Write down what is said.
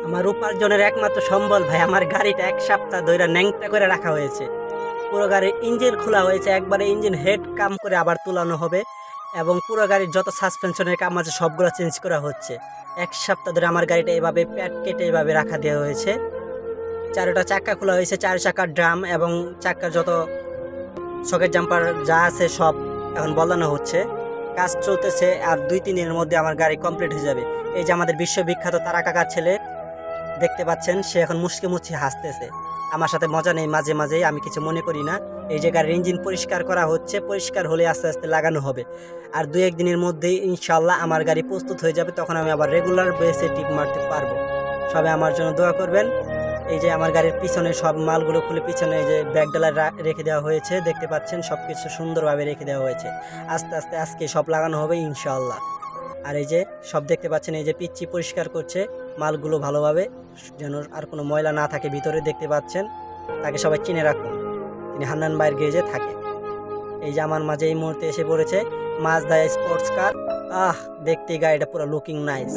আমার উপার্জনের একমাত্র সম্বল ভাই, আমার গাড়িটা এক সপ্তাহ ধরে ন্যাংটা করে রাখা হয়েছে। পুরো গাড়ির ইঞ্জিন খোলা হয়েছে, একবারে ইঞ্জিন হেড কাম করে আবার তুলানো হবে, এবং পুরো গাড়ির যত সাসপেনশনের কাম আছে সবগুলো চেঞ্জ করা হচ্ছে। এক সপ্তাহ ধরে আমার গাড়িটা এভাবে প্যাট কেটে এভাবে রাখা দেওয়া হয়েছে। চারোটা চাক্কা খোলা হয়েছে, চার চাকার ড্রাম এবং চাক্কার যত সকেট জাম্পার যা আছে সব এখন বদলানো হচ্ছে। কাজ চলতেছে, আর 2-3 দিনের মধ্যে আমার গাড়ি কমপ্লিট হয়ে যাবে। এই যে আমাদের বিশ্ববিখ্যাত তারা কাকার ছেলে দেখতে পাচ্ছেন, সে এখন মুচকি মুচকি হাসতেছে। আমার সাথে মজা নেই মাঝে মাঝেই, আমি কিছু মনে করি না। এই যে গাড়ির ইঞ্জিন পরিষ্কার করা হচ্ছে, পরিষ্কার হলে আস্তে আস্তে লাগানো হবে। আর 2-1 দিনের মধ্যেই ইনশাল্লাহ আমার গাড়ি প্রস্তুত হয়ে যাবে, তখন আমি আবার রেগুলার বেসে টিপ মারতে পারবো। সবাই আমার জন্য দোয়া করবেন। এই যে আমার গাড়ির পিছনে সব মালগুলো খুলে পিছনে এই যে ব্যাগ ডালা রেখে দেওয়া হয়েছে, দেখতে পাচ্ছেন সব কিছু সুন্দরভাবে রেখে দেওয়া হয়েছে। আস্তে আস্তে আজকে সব লাগানো হবে ইনশাল্লাহ। আর এই যে সব দেখতে পাচ্ছেন, এই যে পিচ্ছি পরিষ্কার করছে মালগুলো ভালোভাবে, যেন আর কোনো ময়লা না থাকে ভিতরে। দেখতে পাচ্ছেন, তাকে সবাই চিনে রাখুন, তিনি হান্নান ভাইয়ের গ্যারেজে থাকে। এই যে আমার মাঝে এই মুহূর্তে এসে পড়েছে মাজদা স্পোর্টস কার। দেখতে গাড়িটা পুরো লুকিং নাইস।